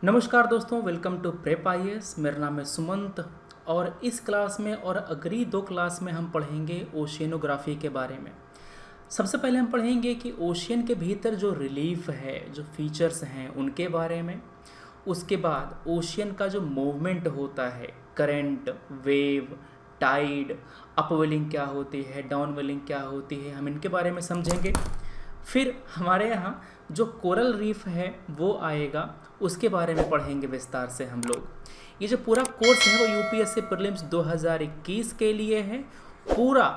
नमस्कार दोस्तों, welcome to prep IAS. मेरा नाम है सुमंत और इस क्लास में और अगली दो क्लास में हम पढ़ेंगे ओशियनोग्राफी के बारे में। सबसे पहले हम पढ़ेंगे कि ओशियन के भीतर जो रिलीफ है, जो फीचर्स हैं उनके बारे में। उसके बाद ओशियन का जो मूवमेंट होता है, करंट, वेव, टाइड, अपवेलिंग क्या होती है, डाउनवेलिंग क्या होती है, हम इनके बारे में समझेंगे। फिर हमारे यहाँ जो कोरल रीफ है वो आएगा, उसके बारे में पढ़ेंगे विस्तार से हम लोग। ये जो पूरा कोर्स है वो यूपीएससी प्रीलिम्स 2021 के लिए है। पूरा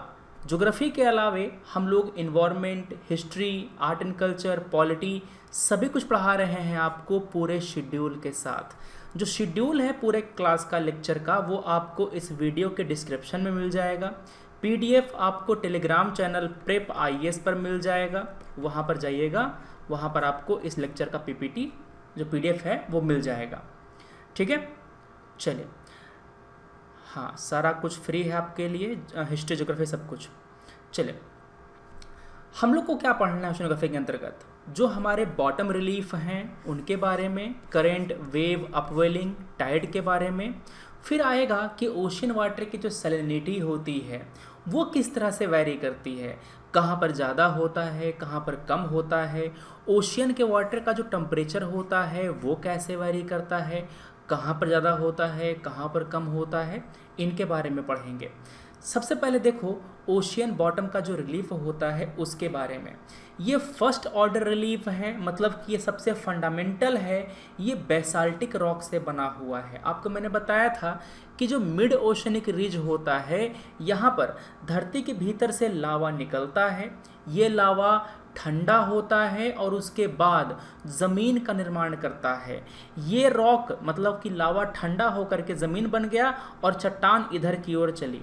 ज्योग्राफी के अलावे हम लोग environment, history, art and culture, polity सभी कुछ पढ़ा रहे हैं आपको पूरे शेड्यूल के साथ। जो शेड्यूल है पूरे क्लास का, लेक्चर का, वो आपको इस वीडियो के डिस्क्रिप्शन में मिल जाएगा। पीडीएफ आपको टेलीग्राम चैनल प्रेप आईएएस पर मिल जाएगा, वहाँ पर जाइएगा, वहाँ पर आपको इस लेक्चर का पीपीटी जो पीडीएफ है वो मिल जाएगा। ठीक है, चलिए। हाँ, सारा कुछ फ्री है आपके लिए, हिस्ट्री, ज्योग्राफी सब कुछ। चलिए, हम लोग को क्या पढ़ना है ओशियनोग्राफी के अंतर्गत? जो हमारे बॉटम रिलीफ हैं उनके बारे में, करंट, वेव, अपवेलिंग, टाइड के बारे में। फिर आएगा कि ओशियन वाटर की जो सैलिनिटी होती है वो किस तरह से वैरी करती है, कहाँ पर ज़्यादा होता है, कहाँ पर कम होता है। ओशियन के वाटर का जो टेम्परेचर होता है वो कैसे वैरी करता है, कहाँ पर ज़्यादा होता है, कहाँ पर कम होता है, इनके बारे में पढ़ेंगे। सबसे पहले देखो, ओशियन बॉटम का जो रिलीफ होता है उसके बारे में। ये फर्स्ट ऑर्डर रिलीफ है, मतलब कि ये सबसे फंडामेंटल है। ये बेसाल्टिक रॉक से बना हुआ है। आपको मैंने बताया था कि जो मिड ओशनिक रिज होता है, यहाँ पर धरती के भीतर से लावा निकलता है। ये लावा ठंडा होता है और उसके बाद ज़मीन का निर्माण करता है। ये रॉक मतलब कि लावा ठंडा होकर के ज़मीन बन गया और चट्टान इधर की ओर चली।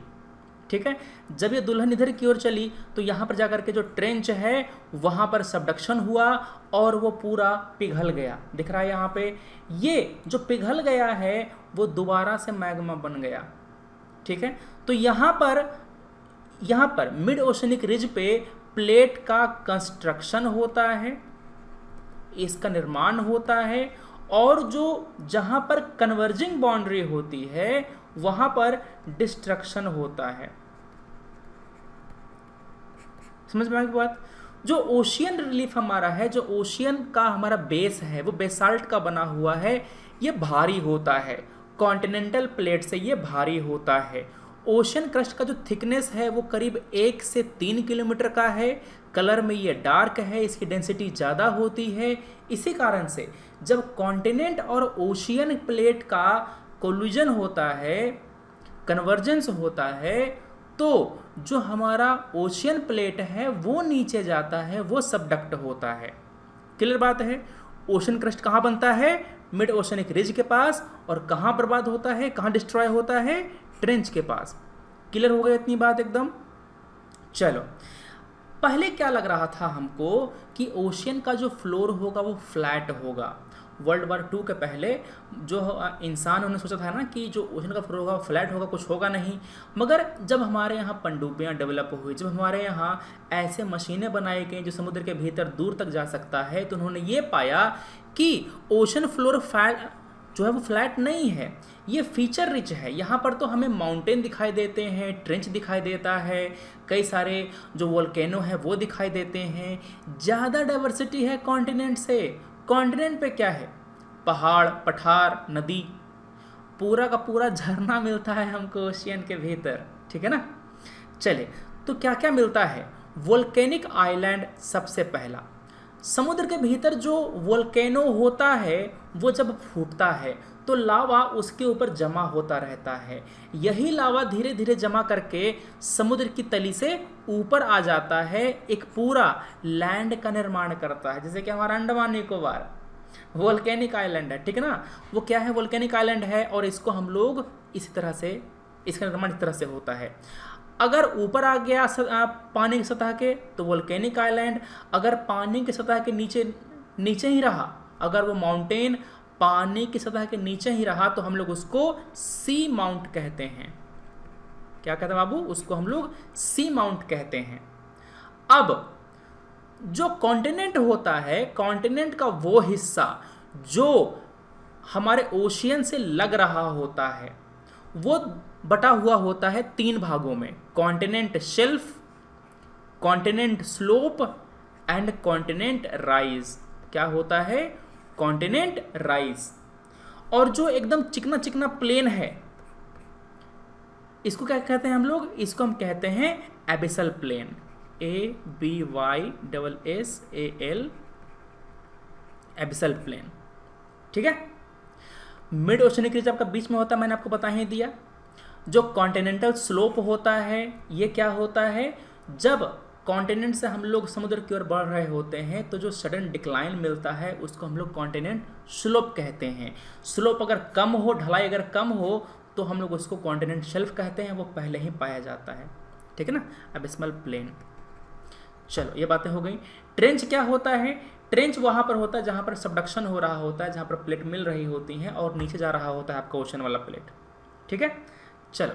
ठीक है, जब ये दुल्हन इधर की ओर चली तो यहाँ पर जाकर के जो ट्रेंच है वहाँ पर सबडक्शन हुआ और वो पूरा पिघल गया। दिख रहा है यहाँ पे, ये जो पिघल गया है वो दोबारा से मैग्मा बन गया। ठीक है, तो यहाँ पर मिड ओशनिक रिज पे प्लेट का कंस्ट्रक्शन होता है, इसका निर्माण होता है, और जो जहाँ पर कन्वर्जिंग बाउंड्री होती है वहाँ पर डिस्ट्रक्शन होता है। समझ में आई बात? जो ओशियन रिलीफ हमारा है, जो ओशियन का हमारा बेस है वो बेसाल्ट का बना हुआ है। ये भारी होता है, कॉन्टिनेंटल प्लेट से ये भारी होता है। ओशियन क्रस्ट का जो थिकनेस है वो करीब 1 से 3 किलोमीटर का है। कलर में ये डार्क है, इसकी डेंसिटी ज़्यादा होती है। इसी कारण से जब कॉन्टिनेंट और ओशियन प्लेट का कोलिजन होता है, कन्वर्जेंस होता है, तो जो हमारा ओशियन प्लेट है वो नीचे जाता है, वो सबडक्ट होता है। क्लियर बात है? ओशन क्रस्ट कहाँ बनता है? मिड ओशनिक रिज के पास। और कहाँ बर्बाद होता है, कहाँ डिस्ट्रॉय होता है? ट्रेंच के पास। क्लियर हो गया इतनी बात एकदम? चलो, पहले क्या लग रहा था हमको कि ओशियन का जो फ्लोर होगा वो फ्लैट होगा। वर्ल्ड वार 2 के पहले जो इंसान उन्होंने सोचा था ना कि जो ओशन का फ्लोर होगा फ्लैट होगा, कुछ होगा नहीं। मगर जब हमारे यहाँ पनडुब्बियाँ डेवलप हुई, जब हमारे यहाँ ऐसे मशीनें बनाई गई जो समुद्र के भीतर दूर तक जा सकता है, तो उन्होंने ये पाया कि ओशन फ्लोर फ्लैट जो है वो फ्लैट नहीं है, ये फीचर रिच है। यहाँ पर तो हमें माउंटेन दिखाई देते हैं, ट्रेंच दिखाई देता है, कई सारे जो वोल्केनो है वो दिखाई देते हैं। ज़्यादा डाइवर्सिटी है कॉन्टिनेंट से। कॉन्टिनेंट पे क्या है? पहाड़, पठार, नदी, पूरा का पूरा झरना मिलता है हमको ओशियन के भीतर। ठीक है ना? चले, तो क्या क्या मिलता है? वोल्केनिक आइलैंड सबसे पहला। समुद्र के भीतर जो वोल्केनो होता है वो जब फूटता है तो लावा उसके ऊपर जमा होता रहता है। यही लावा धीरे धीरे जमा करके समुद्र की तली से ऊपर आ जाता है, एक पूरा लैंड का निर्माण करता है। जैसे कि हमारा अंडमान निकोबार वोल्केनिक आइलैंड है। ठीक है ना? वो क्या है? वोल्केनिक आइलैंड है, और इसको हम लोग इसी तरह से, इसका निर्माण इस तरह से होता है। अगर ऊपर आ गया पानी की सतह के तो वोल्केनिक आइलैंड, अगर पानी की सतह के नीचे ही रहा, अगर वो माउंटेन पानी की सतह के नीचे ही रहा तो हम लोग उसको सी माउंट कहते हैं। क्या कहते हैं बाबू? उसको हम लोग सी माउंट कहते हैं। अब जो कॉन्टिनेंट होता है, कॉन्टिनेंट का वो हिस्सा जो हमारे ओशियन से लग रहा होता है वो बटा हुआ होता है 3 भागों में, continent shelf, continent slope and continent rise. क्या होता है? Continent rise. और जो एकदम चिकना चिकना प्लेन है इसको क्या कहते हैं हम लोग? इसको हम कहते हैं abyssal plain, ABYSSAL, abyssal plain. ठीक है। मिड ओशनिक रिज आपका बीच में होता है, मैंने आपको बता ही दिया। जो कॉन्टिनेंटल स्लोप होता है ये क्या होता है? जब कॉन्टिनेंट से हम लोग समुद्र की ओर बढ़ रहे होते हैं तो जो सडन डिक्लाइन मिलता है उसको हम लोग कॉन्टिनेंट स्लोप कहते हैं। स्लोप अगर कम हो, ढलाई अगर कम हो, तो हम लोग उसको कॉन्टिनेंट शेल्फ कहते हैं, वो पहले ही पाया जाता है। ठीक है ना, एबिस्मल प्लेन। चलो ये बातें हो गई। ट्रेंच क्या होता है? ट्रेंच वहाँ पर होता है जहाँ पर सबडक्शन हो रहा होता है, जहाँ पर प्लेट मिल रही होती हैं और नीचे जा रहा होता है आपका ओशन वाला प्लेट। ठीक है। चलो,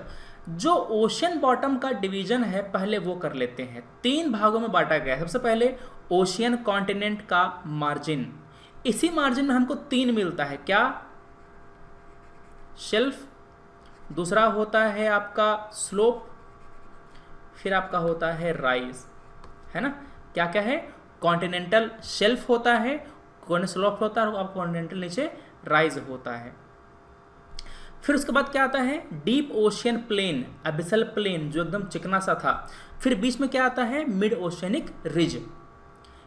जो ओशन बॉटम का डिवीजन है पहले वो कर लेते हैं। 3 भागों में बांटा गया है। सबसे पहले ओशियन कॉन्टिनेंट का मार्जिन, इसी मार्जिन में हमको 3 मिलता है। क्या? शेल्फ, दूसरा होता है आपका स्लोप, फिर आपका होता है राइज, है ना। क्या क्या है? कॉन्टिनेंटल शेल्फ होता है, कॉन्टिनेंटल स्लोप होता है और आपका कॉन्टिनेंटल नीचे राइज होता है। फिर उसके बाद क्या आता है? Deep ocean plain, abyssal plain जो एकदम चिकना सा था। फिर बीच में क्या आता है? Mid oceanic ridge.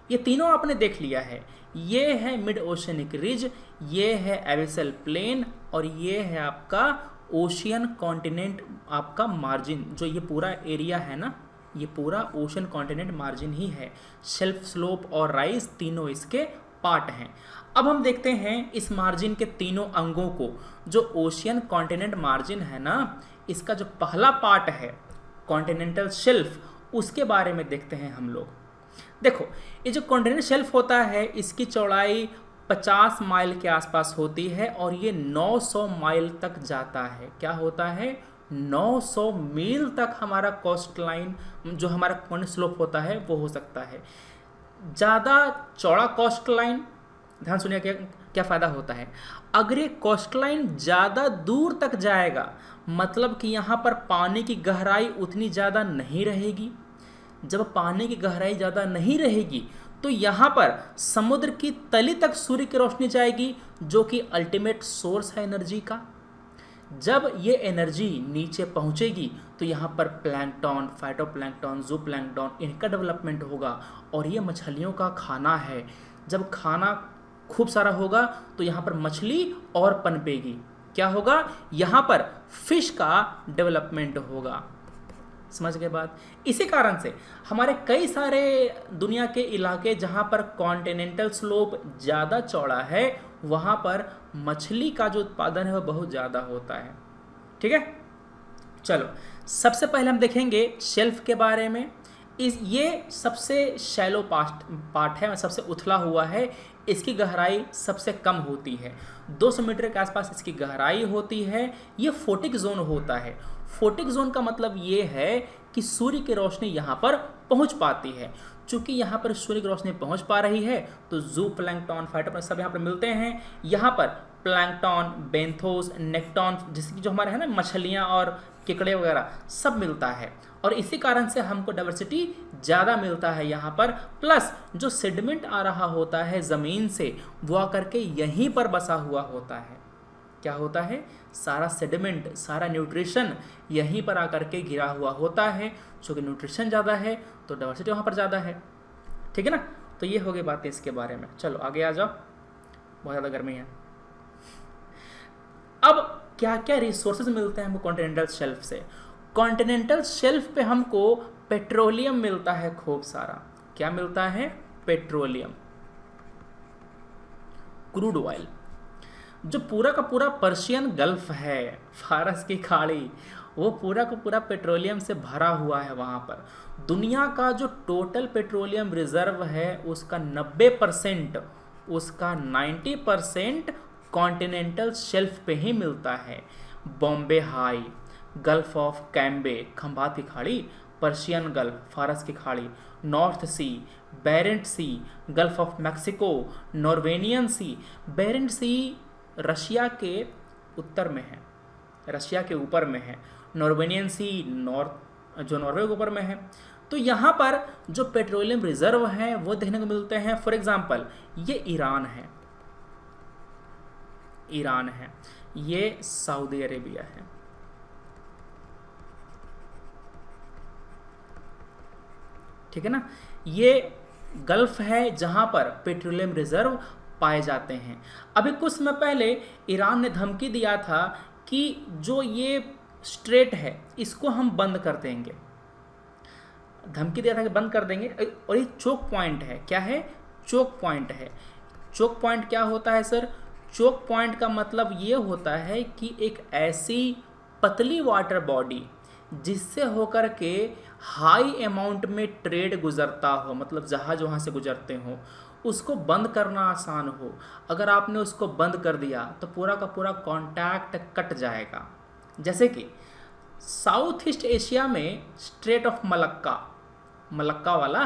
ये तीनों आपने देख लिया है। ये है मिड ओशियनिक रिज, ये है एबिसल प्लेन और ये है आपका ओशियन कॉन्टिनेंट आपका मार्जिन। जो ये पूरा एरिया है ना, ये पूरा ओशन कॉन्टिनेंट मार्जिन ही है। शेल्फ, स्लोप और राइज तीनों इसके पार्ट हैं। अब हम देखते हैं इस मार्जिन के तीनों अंगों को। जो ओशियन कॉन्टिनेंट मार्जिन है ना, इसका जो पहला पार्ट है कॉन्टिनेंटल शेल्फ, उसके बारे में देखते हैं हम लोग। देखो, ये जो कॉन्टिनेंटल शेल्फ होता है इसकी चौड़ाई 50 माइल के आसपास होती है और ये 900 माइल तक जाता है। क्या होता है? 900 मील तक हमारा कोस्ट लाइन, जो हमारा कॉन्टिनेंटल स्लोप होता है वो हो सकता है। ज़्यादा चौड़ा कोस्ट लाइन, ध्यान सुनिए क्या फ़ायदा होता है। अगर ये कोस्ट लाइन ज़्यादा दूर तक जाएगा, मतलब कि यहाँ पर पानी की गहराई उतनी ज़्यादा नहीं रहेगी। जब पानी की गहराई ज़्यादा नहीं रहेगी तो यहाँ पर समुद्र की तली तक सूर्य की रोशनी जाएगी, जो कि अल्टीमेट सोर्स है एनर्जी का। जब ये एनर्जी नीचे पहुँचेगी तो यहाँ पर प्लैंकटन, फाइटोप्लैंकटन, जूप्लैंकटन, इनका डेवलपमेंट होगा और ये मछलियों का खाना है। जब खाना खूब सारा होगा तो यहाँ पर मछली और पनपेगी। क्या होगा? यहाँ पर फिश का डेवलपमेंट होगा। समझ गए बात? इसी कारण से हमारे कई सारे दुनिया के इलाके जहाँ पर कॉन्टिनेंटल स्लोप ज़्यादा चौड़ा है, वहाँ पर मछली का जो उत्पादन है वो बहुत ज़्यादा होता है। ठीक है। चलो, सबसे पहले हम देखेंगे शेल्फ के बारे में। ये सबसे शैलो पार्ट है, सबसे उथला हुआ है। इसकी गहराई सबसे कम होती है, 200 मीटर के आसपास इसकी गहराई होती है। ये फोटिक जोन होता है। फोटिक जोन का मतलब ये है कि सूर्य की रोशनी यहाँ पर पहुँच पाती है। चूँकि यहाँ पर सूर्य की रोशनी पहुँच पा रही है तो जू प्लैंकटन, फाइटोप्लैंकटन सब यहाँ पर मिलते हैं। यहाँ पर प्लैंकटन, बेंथोस, नेक्टॉन, जैसे कि जो हमारे है ना मछलियाँ और केकड़े वगैरह सब मिलता है और इसी कारण से हमको डाइवर्सिटी ज़्यादा मिलता है यहाँ पर। प्लस जो सेडिमेंट आ रहा होता है ज़मीन से, वो आकर के यहीं पर बसा हुआ होता है। क्या होता है? सारा सेडिमेंट, सारा न्यूट्रिशन यहीं पर आकर के गिरा हुआ होता है। चूँकि न्यूट्रिशन ज़्यादा है तो डाइवर्सिटी वहाँ पर ज़्यादा है। ठीक है ना। तो ये हो गई बातें इसके बारे में। चलो आगे आ जाओ, बहुत ज़्यादा गर्मी है। अब क्या क्या रिसोर्सेज मिलते हैं हमको कॉन्टिनेंटल शेल्फ से? कॉन्टिनेंटल शेल्फ पे हमको पेट्रोलियम मिलता है खूब सारा। क्या मिलता है? Petroleum, crude oil. जो पूरा का पूरा पर्शियन गल्फ है, फारस की खाड़ी, वो पूरा का पूरा पेट्रोलियम से भरा हुआ है। वहाँ पर दुनिया का जो टोटल पेट्रोलियम रिजर्व है उसका 90%, उसका 90% कॉन्टिनेंटल शेल्फ पे ही मिलता है। Bombay high, gulf of Cambay, Khambhat की खाड़ी, पर्शियन गल्फ, फारस की खाड़ी, north sea, Barents sea, gulf of Mexico, Norwegian sea, Barents sea, Russia के उत्तर में है, रशिया के ऊपर में है। नॉर्वेनियन सी नॉर्थ जो नॉर्वे के ऊपर में है। तो यहाँ पर जो पेट्रोलियम रिजर्व हैं वो देखने को मिलते हैं। फॉर एग्जांपल ये ईरान है, ईरान है, ये सऊदी अरेबिया है, ठीक है ना। ये गल्फ है जहाँ पर पेट्रोलियम रिजर्व पाए जाते हैं। अभी कुछ समय पहले ईरान ने धमकी दिया था कि जो ये स्ट्रेट है इसको हम बंद कर देंगे, धमकी दिया था कि बंद कर देंगे। और ये चोक पॉइंट है, क्या है? चोक पॉइंट है। चोक पॉइंट क्या होता है सर? चोक पॉइंट का मतलब ये होता है कि एक ऐसी पतली वाटर बॉडी जिससे होकर के हाई अमाउंट में ट्रेड गुजरता हो, मतलब जहाज वहाँ से गुजरते हो, उसको बंद करना आसान हो। अगर आपने उसको बंद कर दिया तो पूरा का पूरा कांटेक्ट कट जाएगा। जैसे कि साउथ ईस्ट एशिया में स्ट्रेट ऑफ मलक्का, मलक्का वाला,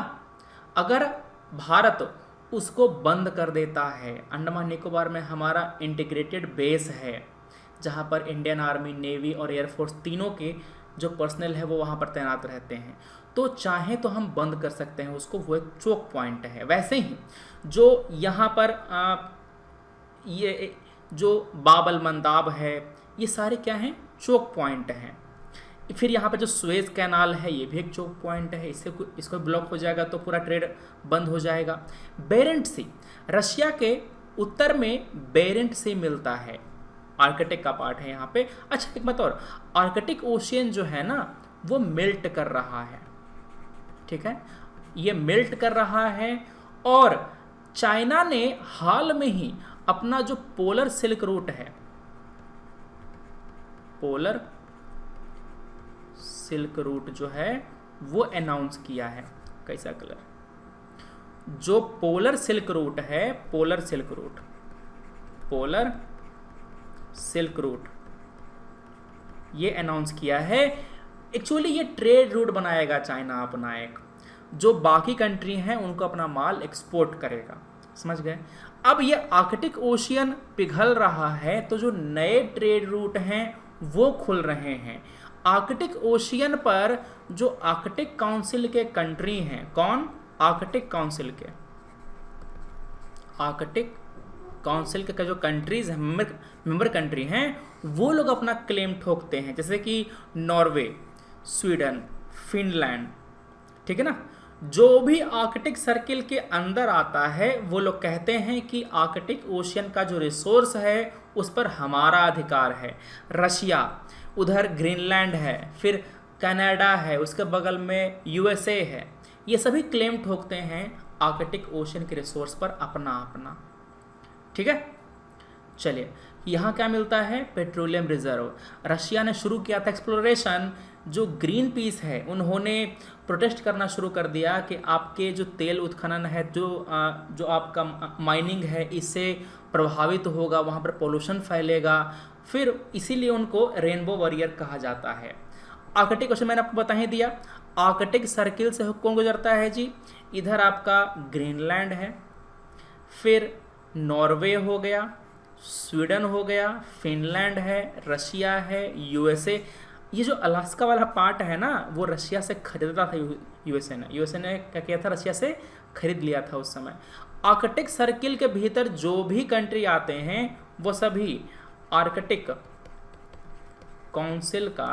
अगर भारत उसको बंद कर देता है, अंडमान निकोबार में हमारा इंटीग्रेटेड बेस है जहाँ पर इंडियन आर्मी, नेवी और एयरफोर्स तीनों के जो पर्सनल है वो वहाँ पर तैनात रहते हैं, तो चाहे तो हम बंद कर सकते हैं उसको, वो एक चोक पॉइंट है। वैसे ही जो यहाँ पर ये जो बाबल मंदाब है, ये सारे क्या हैं? चोक पॉइंट हैं। फिर यहाँ पर जो सुएज कैनाल है ये भी एक चोक पॉइंट है, इसको ब्लॉक हो जाएगा तो पूरा ट्रेड बंद हो जाएगा। बेरेंट सी, रशिया के उत्तर में बेरेंट सी मिलता है, आर्कटिक का पार्ट है यहाँ पे। अच्छा एक बात और, आर्कटिक ओशियन जो है ना वो मेल्ट कर रहा है, ठीक है, ये मेल्ट कर रहा है। और चाइना ने हाल में ही अपना जो पोलर सिल्क रूट है, पोलर सिल्क रूट जो है वो अनाउंस किया है। कैसा कलर? जो पोलर सिल्क रूट है, polar silk route, polar silk route ये अनाउंस किया है। एक्चुअली ये ट्रेड रूट बनाएगा चाइना अपना एक, जो बाकी कंट्री हैं उनको अपना माल एक्सपोर्ट करेगा, समझ गए। अब ये आर्कटिक ओशियन पिघल रहा है तो जो नए ट्रेड रूट हैं वो खुल रहे हैं। आर्कटिक ओशियन पर जो आर्कटिक काउंसिल के कंट्री हैं, कौन? आर्कटिक काउंसिल के, आर्कटिक काउंसिल के जो कंट्रीज हैं, मेंबर कंट्री हैं, वो लोग अपना क्लेम ठोकते हैं, जैसे कि नॉर्वे, स्वीडन, फिनलैंड, ठीक है ना। जो भी आर्कटिक सर्किल के अंदर आता है वो लोग कहते हैं कि आर्कटिक ओशियन का जो रिसोर्स है उस पर हमारा अधिकार है। रशिया, उधर ग्रीनलैंड है, फिर कनाडा है, उसके बगल में यूएसए है, ये सभी क्लेम ठोकते हैं आर्कटिक ओशियन के रिसोर्स पर अपना अपना, ठीक है। चलिए यहाँ क्या मिलता है? Petroleum reserve. रशिया ने शुरू किया था एक्सप्लोरेशन, जो ग्रीन पीस है उन्होंने प्रोटेस्ट करना शुरू कर दिया कि आपके जो तेल उत्खनन है, जो आपका माइनिंग है, इससे प्रभावित होगा, वहाँ पर पोल्यूशन फैलेगा। फिर इसीलिए उनको रेनबो वॉरियर कहा जाता है। आर्कटिक ओशन मैंने आपको बता ही दिया। आर्कटिक सर्किल से कौन गुजरता है जी? इधर आपका ग्रीनलैंड है, फिर नॉर्वे हो गया, स्वीडन हो गया, फिनलैंड है, रशिया है, यूएसए। ये जो अलास्का वाला पार्ट है ना वो रशिया से खरीदा था यूएसए ने क्या किया था? रशिया से खरीद लिया था उस समय। आर्कटिक सर्किल के भीतर जो भी कंट्री आते हैं वो सभी आर्कटिक काउंसिल का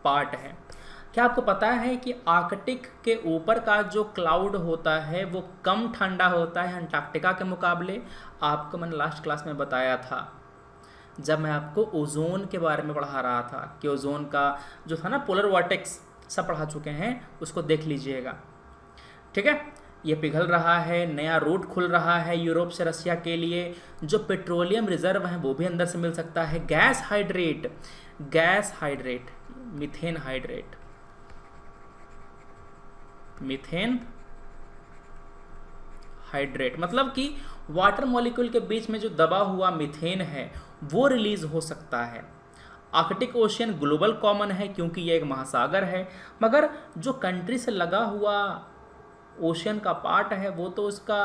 पार्ट है। क्या आपको पता है कि आर्कटिक के ऊपर का जो क्लाउड होता है वो कम ठंडा होता है अंटार्कटिका के मुकाबले? आपको मैंने लास्ट क्लास में बताया था जब मैं आपको ओजोन के बारे में पढ़ा रहा था कि ओजोन का जो था ना पोलर वॉर्टेक्स, सब पढ़ा चुके हैं, उसको देख लीजिएगा, ठीक है। ये पिघल रहा है, नया रूट खुल रहा है यूरोप से रशिया के लिए। जो पेट्रोलियम रिजर्व है वो भी अंदर से मिल सकता है। Gas hydrate, methane hydrate, methane hydrate मतलब कि वाटर मॉलिक्यूल के बीच में जो दबा हुआ मीथेन है वो रिलीज हो सकता है। आर्कटिक ओशियन ग्लोबल कॉमन है क्योंकि ये एक महासागर है, मगर जो कंट्री से लगा हुआ ओशियन का पार्ट है वो तो उसका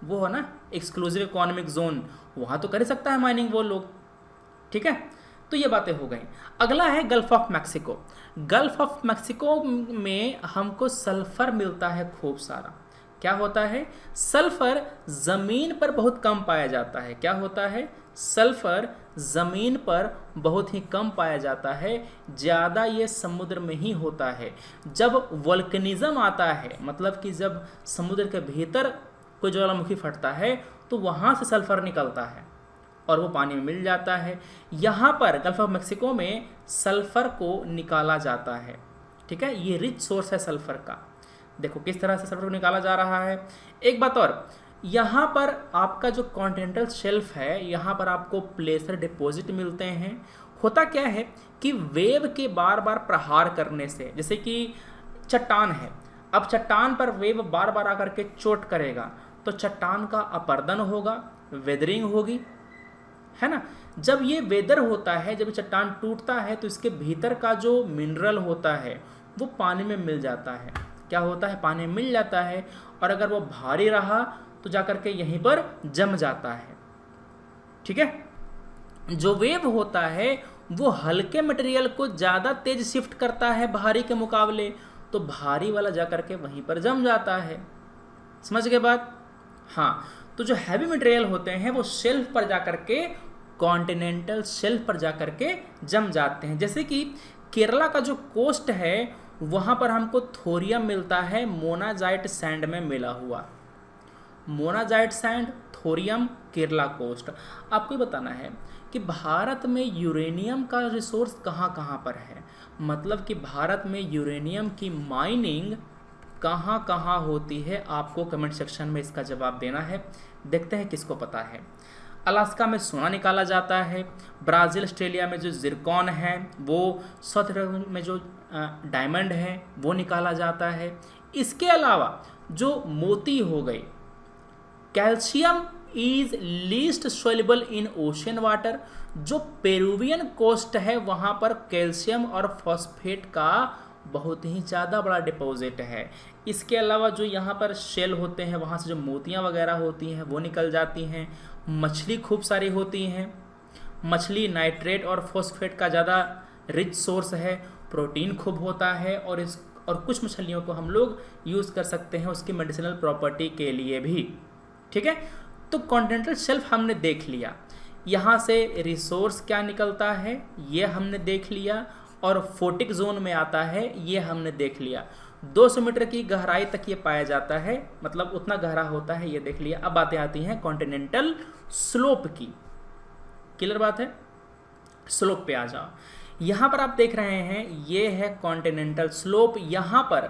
वो है ना एक्सक्लूसिव इकोनॉमिक जोन, वहाँ तो कर ही सकता है माइनिंग वो लोग, ठीक है। तो ये बातें हो गई। अगला है gulf of Mexico. Gulf of Mexico में हमको सल्फर मिलता है खूब सारा। क्या होता है? सल्फर ज़मीन पर बहुत कम पाया जाता है। क्या होता है? सल्फर ज़मीन पर बहुत ही कम पाया जाता है, ज़्यादा ये समुद्र में ही होता है। जब वोल्केनिज्म आता है, मतलब कि जब समुद्र के भीतर कोई ज्वालामुखी फटता है तो वहाँ से सल्फर निकलता है और वो पानी में मिल जाता है। यहाँ पर गल्फ ऑफ मैक्सिको में सल्फर को निकाला जाता है, ठीक है। ये रिच सोर्स है सल्फर का। देखो किस तरह से सल्फर को निकाला जा रहा है। एक बात और, यहाँ पर आपका जो कॉन्टिनेंटल शेल्फ है, यहाँ पर आपको प्लेसर डिपॉजिट मिलते हैं। होता क्या है कि वेव के बार बार प्रहार करने से, जैसे कि चट्टान है, अब चट्टान पर वेव बार बार आकर के चोट करेगा तो चट्टान का अपर्दन होगा, वेदरिंग होगी, है ना। जब ये वेदर होता है, जब चट्टान टूटता है तो इसके भीतर का जो मिनरल होता है वो पानी में मिल जाता है। क्या होता है? पानी में मिल जाता है, और अगर वो भारी रहा तो जाकर के यहीं पर जम जाता है, ठीक है। जो वेव होता है वो हल्के मटेरियल को ज़्यादा तेज शिफ्ट करता है भारी के मुकाबले, तो भारी वाला जाकर के वहीं पर जम जाता है। समझ गए बात? हाँ, तो जो हैवी मटेरियल होते हैं वो शेल्फ पर जाकर के, कॉन्टिनेंटल शेल्फ पर जाकर के जम जाते हैं। जैसे कि केरला का जो कोस्ट है वहाँ पर हमको थोरियम मिलता है मोनाजाइट सैंड में मिला हुआ। Monazite sand, thorium, Kerala coast. आपको ये बताना है कि भारत में यूरेनियम का रिसोर्स कहाँ कहाँ पर है, मतलब कि भारत में यूरेनियम की माइनिंग कहाँ कहाँ होती है। आपको कमेंट सेक्शन में इसका जवाब देना है। देखते हैं किसको पता है। अलास्का में सोना निकाला जाता है। ब्राज़ील, ऑस्ट्रेलिया में जो जिरकॉन है, वो साउथ अफ्रीका में जो डायमंड है वो निकाला जाता है। इसके अलावा जो मोती हो गई, calcium is least soluble in ocean water. जो पेरुवियन कोस्ट है वहाँ पर कैल्शियम और फॉस्फेट का बहुत ही ज़्यादा बड़ा डिपॉजिट है। इसके अलावा जो यहाँ पर शेल होते हैं वहाँ से जो मोतियाँ वगैरह होती हैं वो निकल जाती हैं। मछली खूब सारी होती हैं। मछली नाइट्रेट और फॉस्फेट का ज़्यादा रिच सोर्स है। प्रोटीन खूब होता है, और कुछ मछलियों को हम लोग यूज़ कर सकते हैं उसकी मेडिसिनल प्रॉपर्टी के लिए भी, ठीक है। तो कॉन्टिनेंटल शेल्फ हमने देख लिया, यहाँ से रिसोर्स क्या निकलता है ये हमने देख लिया, और फोटिक जोन में आता है ये हमने देख लिया। 200 मीटर की गहराई तक ये पाया जाता है, मतलब उतना गहरा होता है, ये देख लिया। अब बातें आती हैं कॉन्टिनेंटल स्लोप की। क्लियर बात है? स्लोप पे आ जाओ। यहाँ पर आप देख रहे हैं ये है कॉन्टिनेंटल स्लोप। यहाँ पर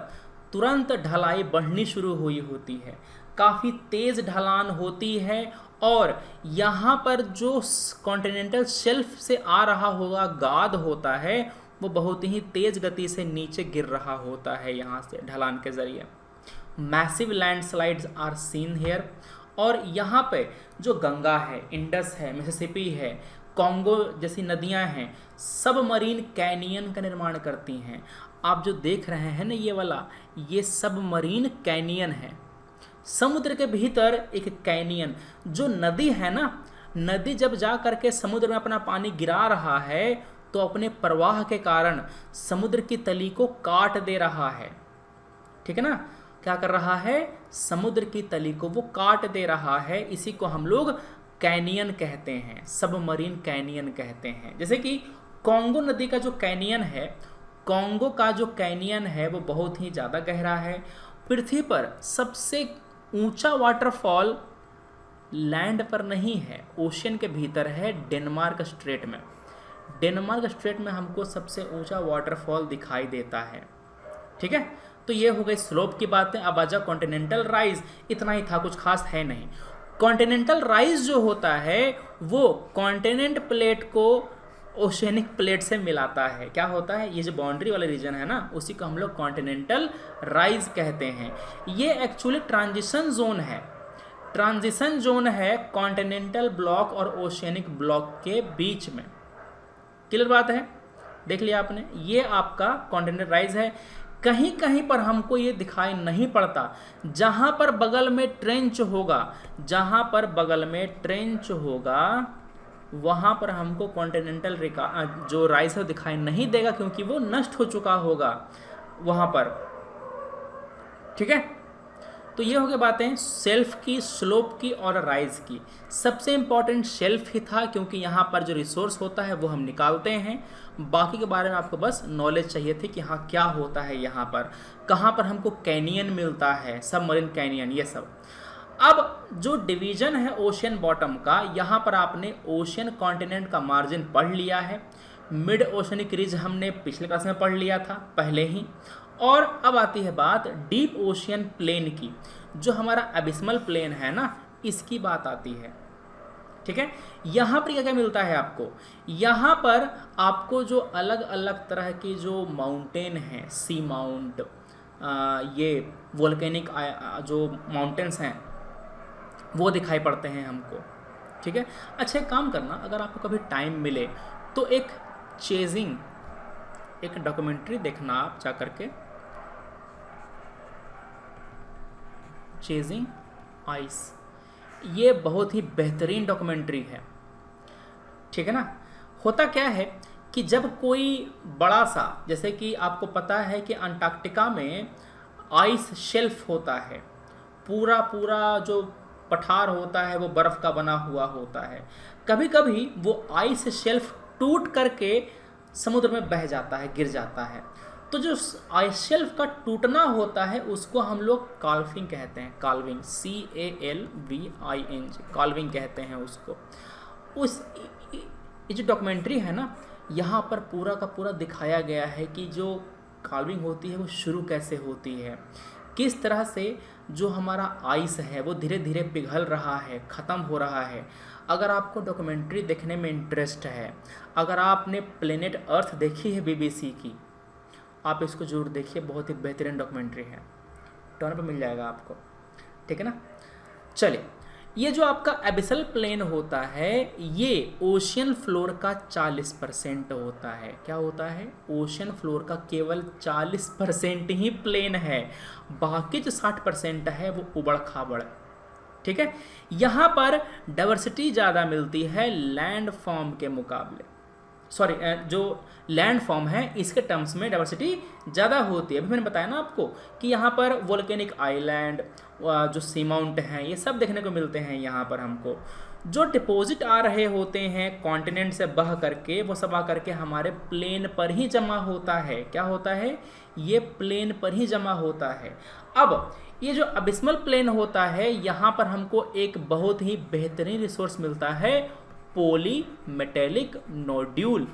तुरंत ढलाई बढ़नी शुरू हुई होती है, काफ़ी तेज़ ढलान होती है, और यहाँ पर जो कॉन्टिनेंटल शेल्फ से आ रहा होगा गाद होता है वो बहुत ही तेज़ गति से नीचे गिर रहा होता है यहाँ से ढलान के ज़रिए। Massive landslides are seen here. और यहाँ पे जो गंगा है, इंडस है, मिसिसिपी है, कॉन्गो जैसी नदियाँ हैं, सब मरीन कैनियन का निर्माण करती हैं। आप जो देख रहे हैं ना ये वाला, ये सब मरीन कैनियन है। समुद्र के भीतर एक कैनियन, जो नदी है ना, नदी जब जा करके समुद्र में अपना पानी गिरा रहा है तो अपने प्रवाह के कारण समुद्र की तली को काट दे रहा है, ठीक है ना। क्या कर रहा है? समुद्र की तली को वो काट दे रहा है। इसी को हम लोग कैनियन कहते हैं, सबमरीन कैनियन कहते हैं। जैसे कि कॉन्गो नदी का जो कैनियन है, कॉन्गो का जो कैनियन है वो बहुत ही ज़्यादा गहरा है। पृथ्वी पर सबसे ऊंचा वाटरफॉल लैंड पर नहीं है, ओशियन के भीतर है, डेनमार्क स्ट्रेट में। डेनमार्क स्ट्रेट में हमको सबसे ऊंचा वाटरफॉल दिखाई देता है, ठीक है। तो ये हो गई स्लोप की बातें। अब आ जाओ कॉन्टिनेंटल राइज। इतना ही था, कुछ खास है नहीं। कॉन्टिनेंटल राइज जो होता है वो कॉन्टिनेंट प्लेट को ओशियनिक प्लेट से मिलाता है। क्या होता है? ये जो बाउंड्री वाला रीजन है ना, उसी को हम लोग कॉन्टिनेंटल राइज कहते हैं। ये एक्चुअली ट्रांजिशन जोन है। ट्रांजिशन जोन है कॉन्टिनेंटल ब्लॉक और ओशियनिक ब्लॉक के बीच में। क्लियर बात है? देख लिया आपने, ये आपका कॉन्टिनेंटल राइज है। कहीं कहीं पर हमको ये दिखाई नहीं पड़ता। जहाँ पर बगल में ट्रेंच होगा, जहाँ पर बगल में ट्रेंच होगा वहाँ पर हमको कॉन्टिनेंटल जो राइस है दिखाई नहीं देगा, क्योंकि वो नष्ट हो चुका होगा वहाँ पर। ठीक है, तो ये हो गई बातें शेल्फ की, स्लोप की और राइज की। सबसे इम्पॉर्टेंट शेल्फ ही था, क्योंकि यहाँ पर जो रिसोर्स होता है वो हम निकालते हैं। बाकी के बारे में आपको बस नॉलेज चाहिए थी कि हाँ क्या होता है यहाँ पर, कहाँ पर हमको कैनियन मिलता है, सबमरीन कैनियन, ये सब। अब जो डिवीजन है ओशियन बॉटम का, यहाँ पर आपने ओशियन कॉन्टिनेंट का मार्जिन पढ़ लिया है। मिड ओशनिक रिज हमने पिछले क्लास में पढ़ लिया था पहले ही। और अब आती है बात डीप ओशियन प्लेन की, जो हमारा एबिस्मल प्लेन है ना, इसकी बात आती है। ठीक है, यहाँ पर क्या क्या मिलता है आपको, यहाँ पर आपको जो अलग अलग तरह की जो माउंटेन हैं, सी माउंट, ये वोल्केनिक जो माउंटेन्स हैं वो दिखाई पड़ते हैं हमको। ठीक है, अच्छा एक काम करना, अगर आपको कभी टाइम मिले तो एक चेजिंग, एक डॉक्यूमेंट्री देखना आप जा करके, चेजिंग आइस। ये बहुत ही बेहतरीन डॉक्यूमेंट्री है। ठीक है ना। होता क्या है कि जब कोई बड़ा सा, जैसे कि आपको पता है कि अंटार्कटिका में आइस शेल्फ होता है, पूरा पूरा जो पठार होता है वो बर्फ़ का बना हुआ होता है। कभी कभी वो आइस शेल्फ टूट करके समुद्र में बह जाता है, गिर जाता है। तो जो आइस शेल्फ का टूटना होता है उसको हम लोग काल्विंग कहते हैं, काल्विंग, CALVING, काल्विंग कहते हैं उसको। उस ये जो डॉक्यूमेंट्री है ना, यहाँ पर पूरा का पूरा दिखाया गया है कि जो काल्विंग होती है वो शुरू कैसे होती है, किस तरह से जो हमारा आइस है वो धीरे धीरे पिघल रहा है, ख़त्म हो रहा है। अगर आपको डॉक्यूमेंट्री देखने में इंटरेस्ट है, अगर आपने प्लेनेट अर्थ देखी है BBC की, आप इसको जरूर देखिए, बहुत ही बेहतरीन डॉक्यूमेंट्री है, टर्न पर मिल जाएगा आपको। ठीक है ना। चलिए, ये जो आपका एबिसल प्लेन होता है ये ओशियन फ्लोर का 40% होता है। क्या होता है? ओशियन फ्लोर का केवल 40% ही प्लेन है, बाकी जो 60% है वो उबड़ खाबड़। ठीक है, यहाँ पर डाइवर्सिटी ज़्यादा मिलती है लैंड फॉर्म के मुकाबले, सॉरी जो लैंड फॉर्म है इसके टर्म्स में डाइवर्सिटी ज़्यादा होती है। अभी मैंने बताया ना आपको कि यहाँ पर वोल्केनिक आइलैंड, जो सी माउंट हैं, ये सब देखने को मिलते हैं। यहाँ पर हमको जो डिपॉजिट आ रहे होते हैं कॉन्टिनेंट से बह करके, वो सब आ करके हमारे प्लेन पर ही जमा होता है। क्या होता है? ये प्लेन पर ही जमा होता है। अब ये जो अबिस्मल प्लेन होता है, यहाँ पर हमको एक बहुत ही बेहतरीन रिसोर्स मिलता है, पॉली मेटेलिक नोड्यूल।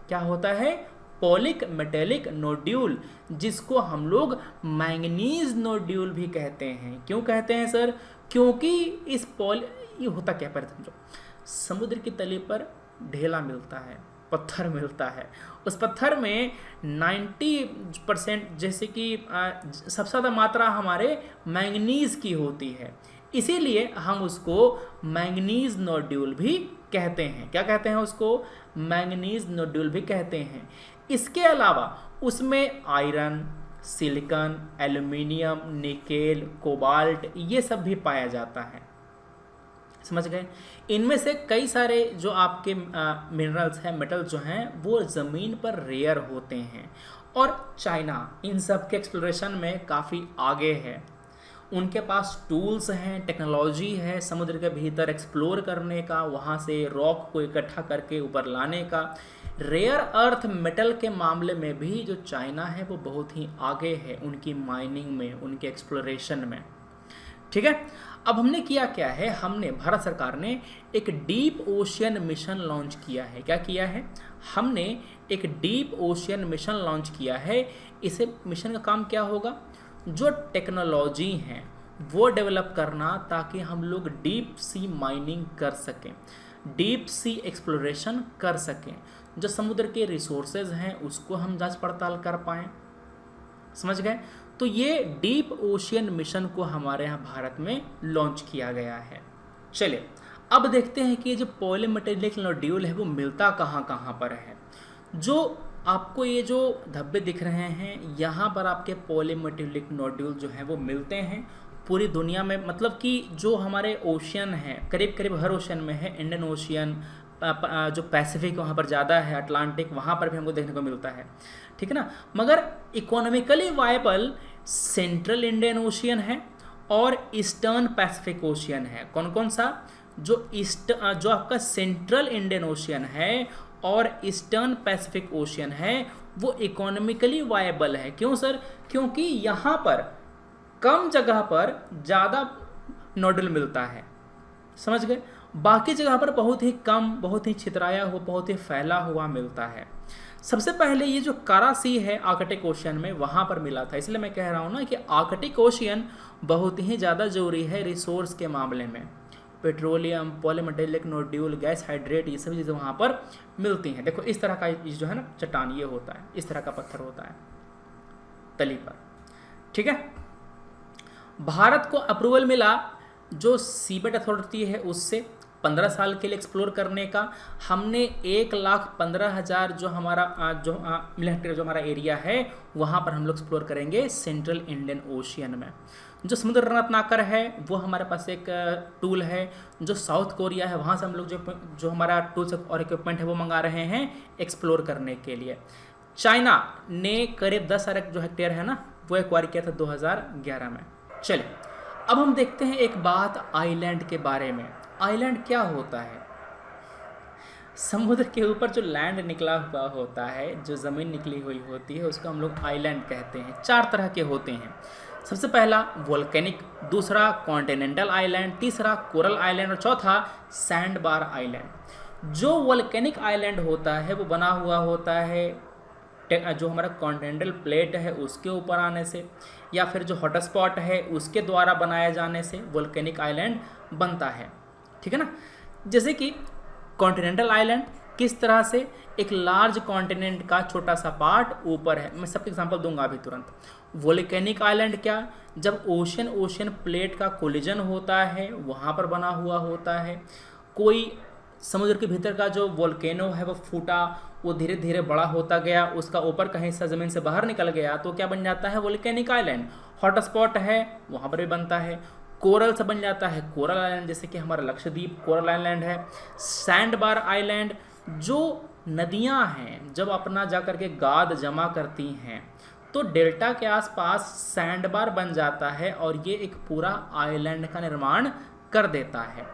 क्या होता है? पॉलिक मेटेलिक नोड्यूल, जिसको हम लोग मैंगनीज नोड्यूल भी कहते हैं। क्यों कहते हैं सर? क्योंकि इस ये होता क्या, पर समझो, समुद्र की तली पर ढेला मिलता है, पत्थर मिलता है, उस पत्थर में 90% जैसे कि सबसे ज़्यादा मात्रा हमारे मैंगनीज की होती है, इसीलिए हम उसको मैंगनीज नोड्यूल भी कहते हैं। क्या कहते हैं उसको? मैंगनीज नोड्यूल भी कहते हैं। इसके अलावा उसमें iron, silicon, aluminium, nickel, cobalt, ये सब भी पाया जाता है। समझ गए? इनमें से कई सारे जो आपके मिनरल्स हैं, मेटल जो हैं, वो ज़मीन पर रेयर होते हैं, और चाइना इन सब के एक्सप्लोरेशन में काफ़ी आगे है। उनके पास टूल्स हैं, टेक्नोलॉजी है समुद्र के भीतर एक्सप्लोर करने का, वहाँ से रॉक को इकट्ठा करके ऊपर लाने का। रेयर अर्थ मेटल के मामले में भी जो चाइना है वो बहुत ही आगे है, उनकी माइनिंग में, उनके एक्सप्लोरेशन में। ठीक है, अब हमने किया क्या है, हमने, भारत सरकार ने एक डीप ओशियन मिशन लॉन्च किया है। क्या किया है? हमने एक डीप ओशियन मिशन लॉन्च किया है। इसे मिशन का काम क्या होगा? जो टेक्नोलॉजी हैं वो डेवलप करना, ताकि हम लोग डीप सी माइनिंग कर सकें, डीप सी एक्सप्लोरेशन कर सकें, जो समुद्र के रिसोर्सेज हैं उसको हम जांच पड़ताल कर पाएँ। समझ गए? तो ये डीप ओशियन मिशन को हमारे यहाँ भारत में लॉन्च किया गया है। चलिए अब देखते हैं कि ये जो पॉलीमेटेलिक नोड्यूल है वो मिलता कहाँ कहाँ पर है। जो आपको ये जो धब्बे दिख रहे हैं यहाँ पर आपके पॉलीमेटेलिक नोड्यूल जो हैं वो मिलते हैं पूरी दुनिया में। मतलब कि जो हमारे ओशियन हैं करीब करीब हर ओशियन में है, इंडियन ओशियन, जो पैसिफिक वहाँ पर ज़्यादा है, अटलांटिक वहाँ पर भी हमको देखने को मिलता है, ठीक है ना। मगर economically viable central Indian ocean है और ईस्टर्न पैसिफिक ओशियन है। कौन कौन सा? जो आपका सेंट्रल इंडियन ओशियन है और ईस्टर्न पैसिफिक ओशियन है वो इकोनॉमिकली वायबल है। क्यों सर? क्योंकि यहाँ पर कम जगह पर ज़्यादा नोडल मिलता है, समझ गए। बाकी जगह पर बहुत ही कम, बहुत ही छितराया हुआ, बहुत ही फैला हुआ मिलता है। सबसे पहले ये जो कारा सी है आर्कटिक ओशियन में वहाँ पर मिला था। इसलिए मैं कह रहा हूँ ना कि आर्कटिक ओशियन बहुत ही ज़्यादा जरूरी है रिसोर्स के मामले में। Petroleum, polymetallic nodule, gas hydrate, ये सभी चीज़ें वहाँ पर मिलती हैं। देखो इस तरह का जो है ना चट्टान ये होता है, इस तरह का पत्थर होता है तली पर, ठीक है। भारत को अप्रूवल मिला जो सीबेट अथॉरिटी है उससे 15 साल के लिए एक्सप्लोर करने का। हमने 1,15,000 जो हमारा हेक्टेयर जो हमारा एरिया है वहाँ पर हम लोग एक्सप्लोर करेंगे सेंट्रल इंडियन ओशियन में। जो समुद्र रत्नाकर है वो हमारे पास एक टूल है। जो साउथ कोरिया है वहाँ से हम लोग जो हमारा टूल्स और इक्विपमेंट है वो मंगा रहे हैं एक्सप्लोर करने के लिए। चाइना ने करीब 10,000 जो हेक्टेयर है ना वो एक्वायर किया था 2011 में। चलिए अब हम देखते हैं एक बात आइलैंड के बारे में। आइलैंड क्या होता है? समुद्र के ऊपर जो लैंड निकला हुआ होता है, जो ज़मीन निकली हुई होती है उसको हम लोग आइलैंड कहते हैं। 4 तरह के होते हैं। सबसे पहला वोल्केनिक, दूसरा कॉन्टिनेंटल आइलैंड, तीसरा कोरल आइलैंड और चौथा सैंड बार आइलैंड। जो वोल्केनिक आइलैंड होता है वो बना हुआ होता है जो हमारा कॉन्टिनेंटल प्लेट है उसके ऊपर आने से, या फिर जो हॉटस्पॉट है उसके द्वारा बनाए जाने से वोल्केनिक आइलैंड बनता है, ठीक है ना। जैसे कि कॉन्टिनेंटल आइलैंड किस तरह से, एक लार्ज कॉन्टिनेंट का छोटा सा पार्ट ऊपर है। मैं सबके एग्जांपल दूंगा अभी तुरंत। वोल्केनिक आइलैंड क्या, जब ओशन प्लेट का कोलिजन होता है वहाँ पर बना हुआ होता है। कोई समुद्र के भीतर का जो वोल्केनो है वो फूटा, वो धीरे धीरे बड़ा होता गया, उसका ऊपर का हिस्सा ज़मीन से बाहर निकल गया तो क्या बन जाता है वोल्केनिक आइलैंड। हॉटस्पॉट है वहाँ पर भी बनता है। कोरल से बन जाता है कोरल आइलैंड, जैसे कि हमारा लक्षद्वीप कोरल आइलैंड है। सैंड बार आइलैंड, जो नदियाँ हैं जब अपना जाकर के गाद जमा करती हैं तो डेल्टा के आसपास सैंड बार बन जाता है और ये एक पूरा आइलैंड का निर्माण कर देता है,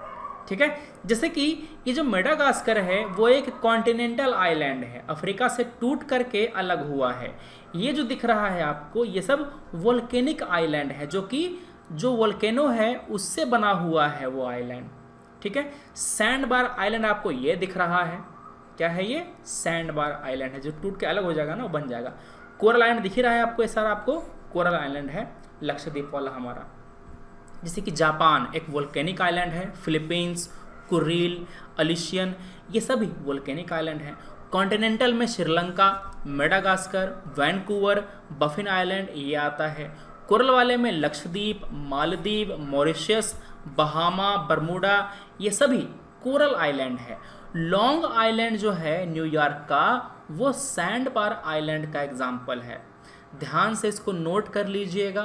ठीक है। जैसे कि ये जो मेडागास्कर है वो एक कॉन्टिनेंटल आइलैंड है, अफ्रीका से टूट करके अलग हुआ है। ये जो दिख रहा है आपको ये सब वोल्केनिक आइलैंड है, जो कि जो वोल्केनो है उससे बना हुआ है वो आइलैंड, ठीक है। सैंड बार आइलैंड आपको ये दिख रहा है, क्या है ये? सैंड बार आइलैंड है, जो टूट के अलग हो जाएगा ना वो बन जाएगा। कोरल आइलैंड दिख ही रहा है आपको, ये सारा आपको कोरल आइलैंड है लक्षद्वीप वाला हमारा। जैसे कि जापान एक वोल्केनिक आइलैंड है, फिलीपींस, कुरिल, अलिशियन, ये सभी वोल्केनिक आइलैंड हैं। कॉन्टिनेंटल में श्रीलंका, मेडागास्कर, वैनकूवर, बफिन आइलैंड ये आता है। कोरल वाले में Lakshadweep, Maldives, Mauritius, Bahama, Bermuda, ये सभी कोरल आइलैंड है। लॉन्ग आइलैंड जो है न्यूयॉर्क का वो सैंड बार आइलैंड का एग्जाम्पल है। ध्यान से इसको नोट कर लीजिएगा,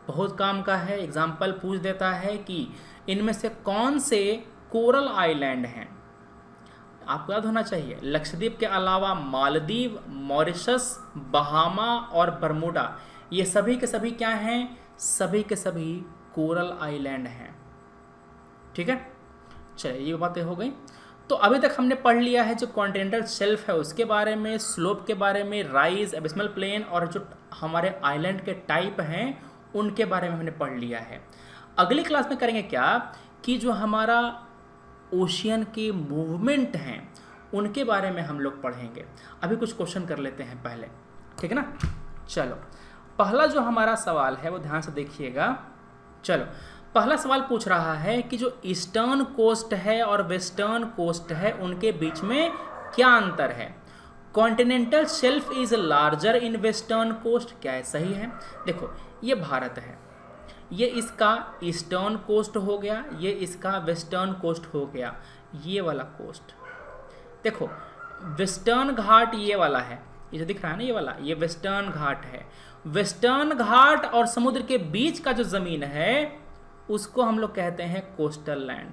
बहुत काम का है। एग्जाम्पल पूछ देता है कि इनमें से कौन से कोरल आइलैंड हैं, आपको याद होना चाहिए। लक्षद्वीप के अलावा मालदीव, मॉरिशस, बहामा और बरमूडा ये सभी के सभी क्या हैं? सभी के सभी कोरल आइलैंड हैं, ठीक है। चलिए ये बातें हो गई। तो अभी तक हमने पढ़ लिया है जो कॉन्टिनेंटल शेल्फ है उसके बारे में, स्लोप के बारे में, राइज, एबिस्मल प्लेन और जो हमारे आइलैंड के टाइप हैं उनके बारे में हमने पढ़ लिया है। अगली क्लास में करेंगे क्या कि जो हमारा ओशियन के मूवमेंट हैं उनके बारे में हम लोग पढ़ेंगे। अभी कुछ क्वेश्चन कर लेते हैं पहले, ठीक है ना। चलो पहला जो हमारा सवाल है वो ध्यान से देखिएगा। चलो पहला सवाल पूछ रहा है कि जो ईस्टर्न कोस्ट है और वेस्टर्न कोस्ट है उनके बीच में क्या अंतर है। Continental shelf is larger in western coast, क्या है? सही है। देखो ये भारत है, ये इसका ईस्टर्न कोस्ट हो गया, ये इसका वेस्टर्न कोस्ट हो गया। ये वाला कोस्ट देखो, वेस्टर्न घाट ये वाला है, ये जो दिख रहा है ना ये वाला, ये वेस्टर्न घाट है। वेस्टर्न घाट और समुद्र के बीच का जो जमीन है उसको हम लोग कहते हैं कोस्टल लैंड।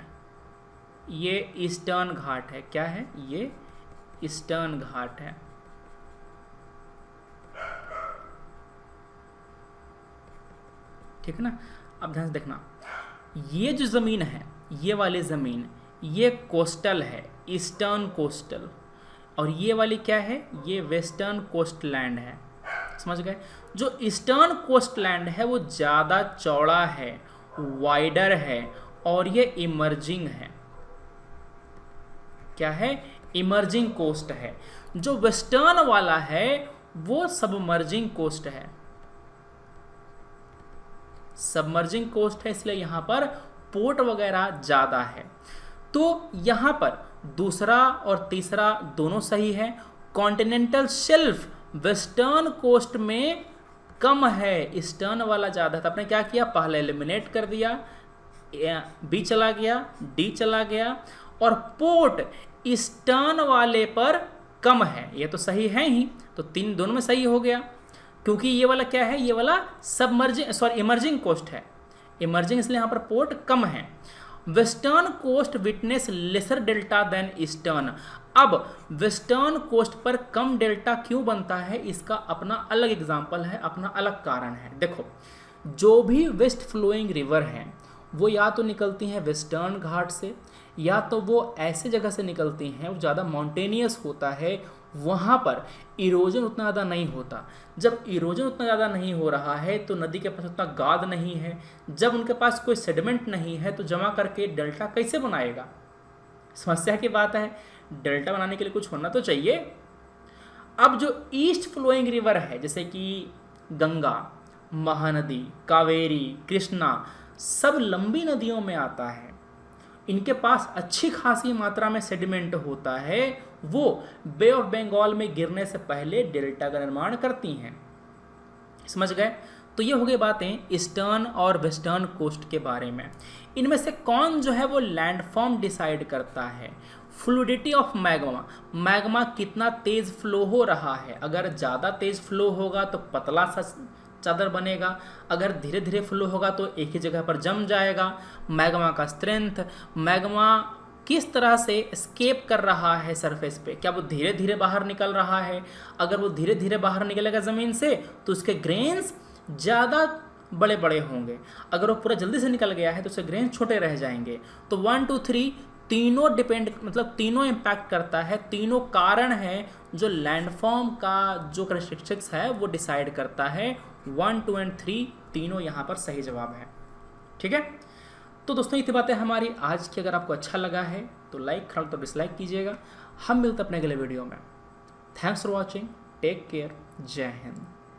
ये ईस्टर्न घाट है। क्या है ये? ईस्टर्न घाट है। ठीक है ना। अब ध्यान से देखना, ये जो जमीन है, ये वाली जमीन, ये कोस्टल है, ईस्टर्न कोस्टल। और ये वाली क्या है? ये वेस्टर्न कोस्ट लैंड है। समझ गए? जो ईस्टर्न कोस्ट लैंड है वो ज़्यादा चौड़ा है, वाइडर है, और ये इमर्जिंग है। क्या है? इमर्जिंग कोस्ट है। जो वेस्टर्न वाला है वो सबमर्जिंग कोस्ट है। सबमर्जिंग कोस्ट है, इसलिए यहाँ पर पोर्ट वगैरह ज़्यादा है। तो यहाँ पर दूसरा और तीसरा दोनों सही है। कॉन्टिनेंटल शेल्फ वेस्टर्न कोस्ट में कम है, ईस्टर्न वाला ज़्यादा था। आपने क्या किया? पहले एलिमिनेट कर दिया, बी चला गया, डी चला गया, और पोर्ट ईस्टर्न वाले पर कम है। ये तो सही है ही, तो तीन दोनों में सही हो गया। क्योंकि ये वाला क्या है? ये वाला इमर्जिंग कोस्ट है। इमर्जिंग इसलिए यहाँ पर पोर्ट कम है। Western coast witness lesser delta than eastern. अब वेस्टर्न कोस्ट पर कम डेल्टा क्यों बनता है, इसका अपना अलग एग्जाम्पल है, अपना अलग कारण है। देखो, जो भी वेस्ट फ्लोइंग रिवर हैं वो या तो निकलती हैं वेस्टर्न घाट से, या तो वो ऐसे जगह से निकलती हैं वो ज़्यादा माउंटेनियस होता है, वहाँ पर इरोजन उतना ज़्यादा नहीं होता। जब इरोजन उतना ज़्यादा नहीं हो रहा है तो नदी के पास उतना गाद नहीं है, जब उनके पास कोई सेडिमेंट नहीं है तो जमा करके डेल्टा कैसे बनाएगा? समस्या की बात है। डेल्टा बनाने के लिए कुछ होना तो चाहिए। अब जो ईस्ट फ्लोइंग रिवर है, जैसे कि गंगा, महानदी, कावेरी, कृष्णा, सब लंबी नदियों में आता है। इनके पास अच्छी खासी मात्रा में सेडिमेंट होता है, वो बे ऑफ बंगाल में गिरने से पहले डेल्टा का निर्माण करती हैं। समझ गए? तो ये हो गई बातें ईस्टर्न और वेस्टर्न कोस्ट के बारे में। इनमें से कौन जो है वो लैंडफॉर्म डिसाइड करता है? Fluidity of magma. मैग्मा कितना तेज फ्लो हो रहा है। अगर ज़्यादा तेज फ्लो होगा तो पतला सा चादर बनेगा, अगर धीरे धीरे फ्लो होगा तो एक ही जगह पर जम जाएगा। मैग्मा का स्ट्रेंथ, मैग्मा किस तरह से एस्केप कर रहा है सरफेस पे, क्या वो धीरे धीरे बाहर निकल रहा है? अगर वो धीरे धीरे बाहर निकलेगा ज़मीन से तो उसके ग्रेन्स ज़्यादा बड़े बड़े होंगे। अगर वो पूरा जल्दी से निकल गया है तो उसके ग्रेन्स छोटे रह जाएंगे। तो 1 2 3 तीनों डिपेंड, मतलब तीनों इम्पैक्ट करता है। तीनों कारण है जो लैंडफॉर्म का जो करेक्टरिस्टिक्स है वो डिसाइड करता है। 1 2 और 3 तीनों यहाँ पर सही जवाब है। ठीक है, तो दोस्तों ये थी बातें हमारी आज की। अगर आपको अच्छा लगा है तो लाइक, खराब तो डिसलाइक कीजिएगा। हम मिलते हैं अपने अगले वीडियो में। Thanks for watching, take care, जय हिंद।